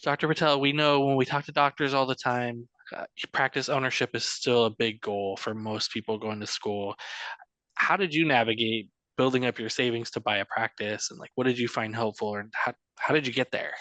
Dr. Patel, we know when we talk to doctors all the time, practice ownership is still a big goal for most people going to school. How did you navigate building up your savings to buy a practice, and like what did you find helpful, and how did you get there?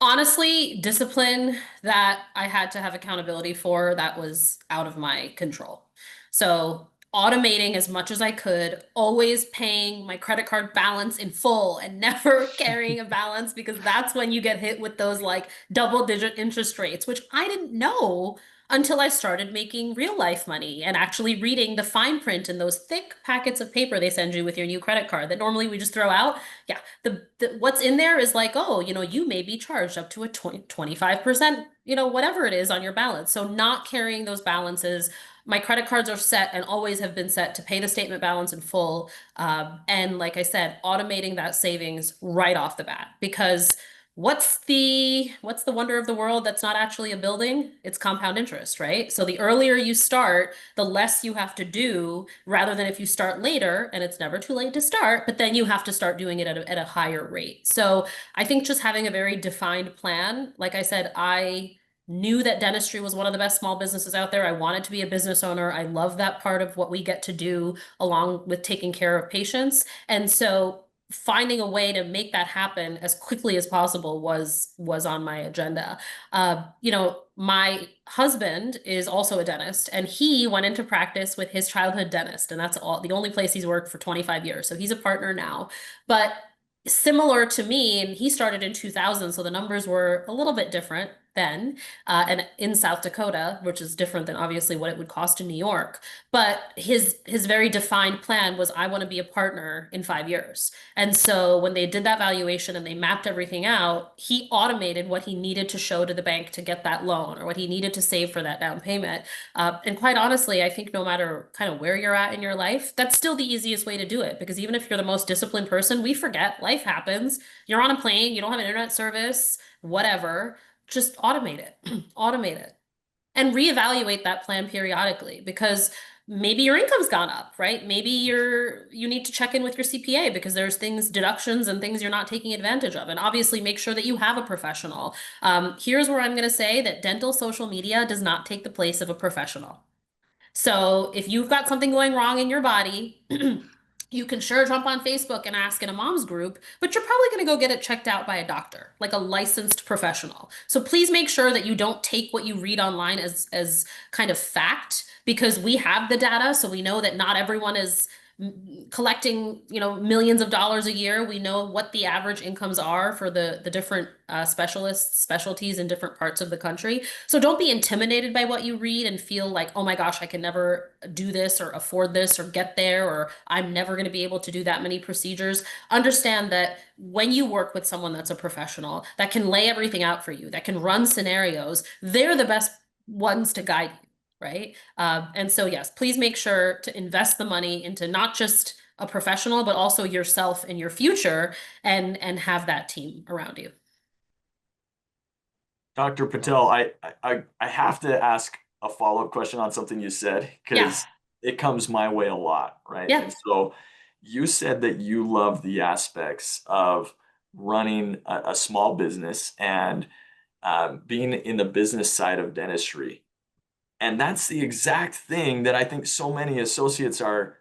Honestly, discipline that I had to have accountability for that was out of my control. So, automating as much as I could, always paying my credit card balance in full and never carrying a balance because that's when you get hit with those like double digit interest rates, which I didn't know until I started making real life money and actually reading the fine print in those thick packets of paper they send you with your new credit card that normally we just throw out. Yeah, the what's in there is like, oh, you may be charged up to a 25%, whatever it is on your balance. So not carrying those balances. My credit cards are set and always have been set to pay the statement balance in full. And like I said, automating that savings right off the bat because what's the wonder of the world that's not actually a building? It's compound interest, right? So the earlier you start, the less you have to do rather than if you start later and it's never too late to start, but then you have to start doing it at a higher rate. So I think just having a very defined plan, like I said, I knew that dentistry was one of the best small businesses out there. I wanted to be a business owner. I love that part of what we get to do along with taking care of patients. And so finding a way to make that happen as quickly as possible was on my agenda. My husband is also a dentist, and he went into practice with his childhood dentist, and that's all the only place he's worked for 25 years. So he's a partner now. But similar to me, and he started in 2000, so the numbers were a little bit different then, and in South Dakota, which is different than obviously what it would cost in New York. But his very defined plan was, I want to be a partner in 5 years. And so when they did that valuation and they mapped everything out, he automated what he needed to show to the bank to get that loan or what he needed to save for that down payment. And quite honestly, I think no matter kind of where you're at in your life, that's still the easiest way to do it. Because even if you're the most disciplined person, we forget life happens. You're on a plane, you don't have an internet service, whatever. Just automate it, automate it and reevaluate that plan periodically because maybe your income's gone up, right? Maybe you need to check in with your CPA because there's things, deductions and things you're not taking advantage of. And obviously make sure that you have a professional. Here's where I'm going to say that dental social media does not take the place of a professional. So if you've got something going wrong in your body, you can sure jump on Facebook and ask in a mom's group, but you're probably going to go get it checked out by a doctor, like a licensed professional. So please make sure that you don't take what you read online as kind of fact, because we have the data, so we know that not everyone is collecting, millions of dollars a year. We know what the average incomes are for the different specialties in different parts of the country. So don't be intimidated by what you read and feel like, oh my gosh, I can never do this or afford this or get there, or I'm never going to be able to do that many procedures. Understand that when you work with someone that's a professional that can lay everything out for you, that can run scenarios, they're the best ones to guide you, right? And so, yes, please make sure to invest the money into not just a professional, but also yourself and your future, and have that team around you. Dr. Patel, I have to ask a follow-up question on something you said Yeah. because it comes my way a lot, right? Yeah. And so you said that you love the aspects of running a small business and being in the business side of dentistry. And that's the exact thing that I think so many associates are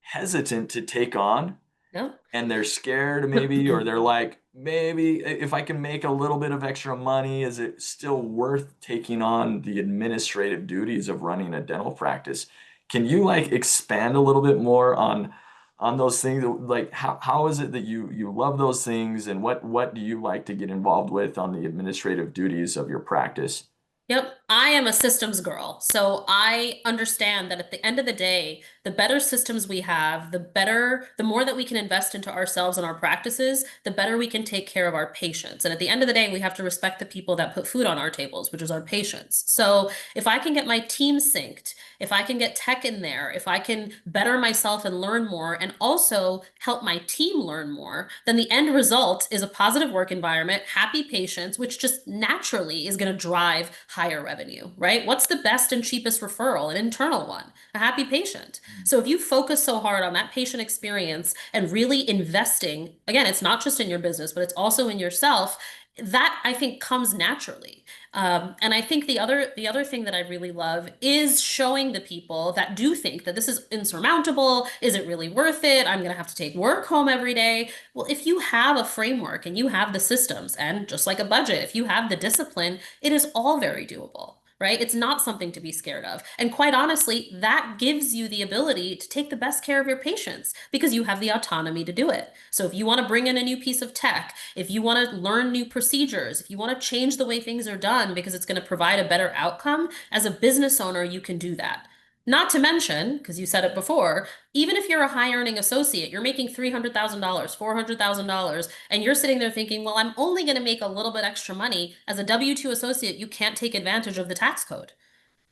hesitant to take on, No. and they're scared maybe, or they're like, maybe if I can make a little bit of extra money, is it still worth taking on the administrative duties of running a dental practice? Can you like expand a little bit more on those things? Like how is it that you love those things, and what do you like to get involved with on the administrative duties of your practice? Yep, I am a systems girl. So I understand that at the end of the day, the better systems we have, the more that we can invest into ourselves and our practices, the better we can take care of our patients. And at the end of the day, we have to respect the people that put food on our tables, which is our patients. So if I can get my team synced, if I can get tech in there, if I can better myself and learn more, and also help my team learn more, then the end result is a positive work environment, happy patients, which just naturally is going to drive higher revenue, right? What's the best and cheapest referral? An internal one, a happy patient. So if you focus so hard on that patient experience and really investing, again, it's not just in your business, but it's also in yourself. that I think comes naturally. And I think the other thing that I really love is showing the people that do think that this is insurmountable. Is it really worth it? I'm gonna have to take work home every day. Well, if you have a framework and you have the systems, and just like a budget, if you have the discipline, it is all very doable. Right? It's not something to be scared of. And quite honestly, that gives you the ability to take the best care of your patients because you have the autonomy to do it. So if you want to bring in a new piece of tech, if you want to learn new procedures, if you want to change the way things are done because it's going to provide a better outcome, as a business owner, you can do that. Not to mention, because you said it before, even if you're a high earning associate, you're making $300,000, $400,000, and you're sitting there thinking, well, I'm only going to make a little bit extra money. As a W-2 associate, you can't take advantage of the tax code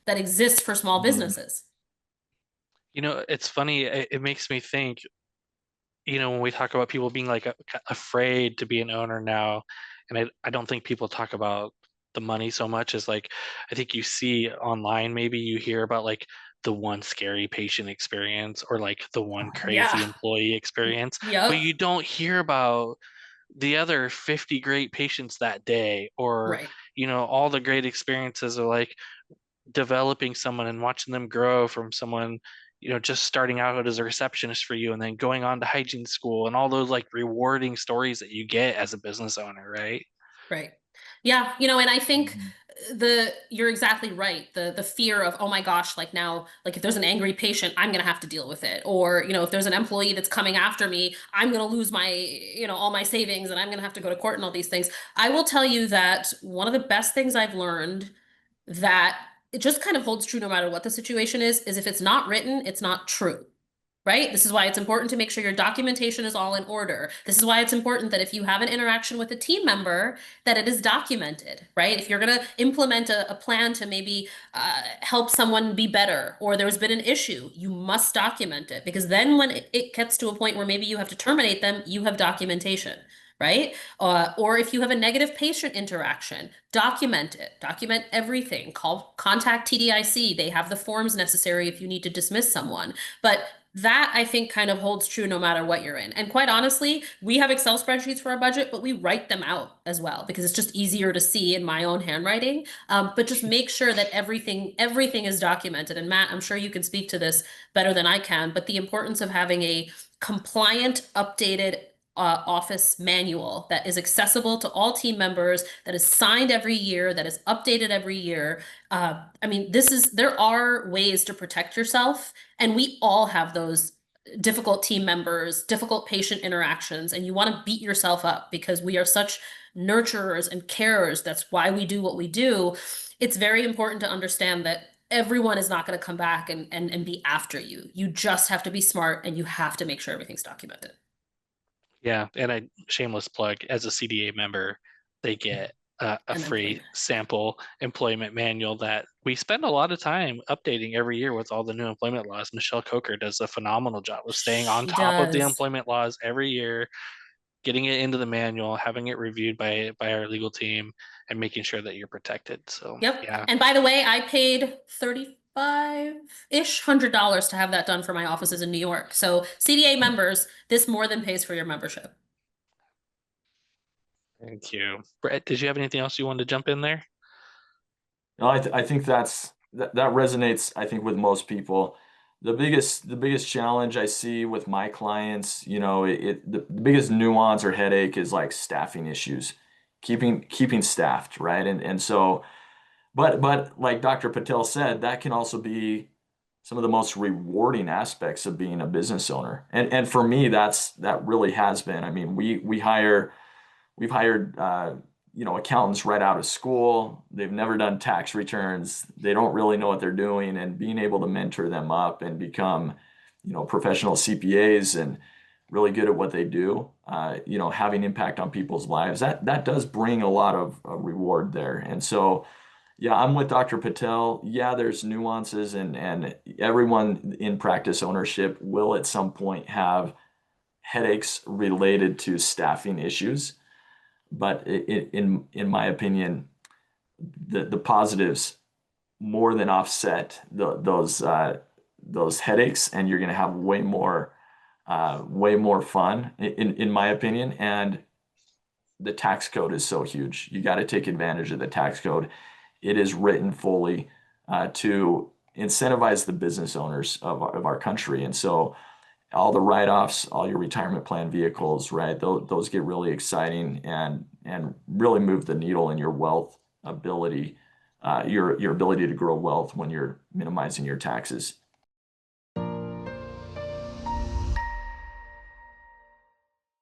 that exists for small Mhm. businesses. It's funny. It makes me think, when we talk about people being like afraid to be an owner now, and I don't think people talk about the money so much as like, I think you see online, maybe you hear about like the one scary patient experience or like the one crazy Yeah. employee experience, but Yep. you don't hear about the other 50 great patients that day, or Right. all the great experiences are like developing someone and watching them grow from someone, just starting out as a receptionist for you and then going on to hygiene school and all those like rewarding stories that you get as a business owner, right? Right. Yeah, and I think Mhm. you're exactly right. The fear of, oh my gosh, like now, like if there's an angry patient, I'm gonna have to deal with it. Or, if there's an employee that's coming after me, I'm gonna lose my, all my savings and I'm gonna have to go to court and all these things. I will tell you that one of the best things I've learned that it just kind of holds true no matter what the situation is if it's not written, it's not true. Right? This is why it's important to make sure your documentation is all in order. This is why it's important that if you have an interaction with a team member, that it is documented, right? If you're going to implement a plan to maybe help someone be better, or there's been an issue, you must document it because then when it gets to a point where maybe you have to terminate them, you have documentation, right? Or if you have a negative patient interaction, document it. Document everything. Contact TDIC. They have the forms necessary if you need to dismiss someone. But that I think kind of holds true no matter what you're in. And quite honestly, we have Excel spreadsheets for our budget, but we write them out as well because it's just easier to see in my own handwriting. But just make sure that everything is documented. And Matt, I'm sure you can speak to this better than I can, but the importance of having a compliant, updated office manual that is accessible to all team members, that is signed every year, that is updated every year. I mean, there are ways to protect yourself, and we all have those difficult team members, difficult patient interactions, and you want to beat yourself up because we are such nurturers and carers. That's why we do what we do. It's very important to understand that everyone is not going to come back and be after you. You just have to be smart and you have to make sure everything's documented. Yeah, and a shameless plug, as a CDA member, they get a And free employment. sample employment manual that we spend a lot of time updating every year with all the new employment laws. Michelle Coker does a phenomenal job of staying on She top of the does. employment laws every year, getting it into the manual, having it reviewed by our legal team, and making sure that you're protected. So Yep. yeah, And by the way, I paid 35-ish $100 to have that done for my offices in New York. So CDA members, this more than pays for your membership. thank you. Brett, did you have anything else you wanted to jump in there? No, I think that resonates, I think, with most people. The biggest challenge I see with my clients, the biggest nuance or headache is like staffing issues, keeping staffed, right? And so, but like Dr. Patel said, that can also be some of the most rewarding aspects of being a business owner. And for me, that really has been. I mean, we've hired accountants right out of school. They've never done tax returns. They don't really know what they're doing, and being able to mentor them up and become professional CPAs and really good at what they do, having impact on people's lives, that does bring a lot of reward there. And so yeah, I'm with Dr. Patel. Yeah, there's nuances, and everyone in practice ownership will at some point have headaches related to staffing issues. But in my opinion, the positives more than offset those headaches, and you're going to have way more fun in my opinion. And the tax code is so huge. You got to take advantage of the tax code. It is written fully to incentivize the business owners of our country. And so all the write-offs, all your retirement plan vehicles, right? Those get really exciting and really move the needle in your wealth ability, your ability to grow wealth when you're minimizing your taxes.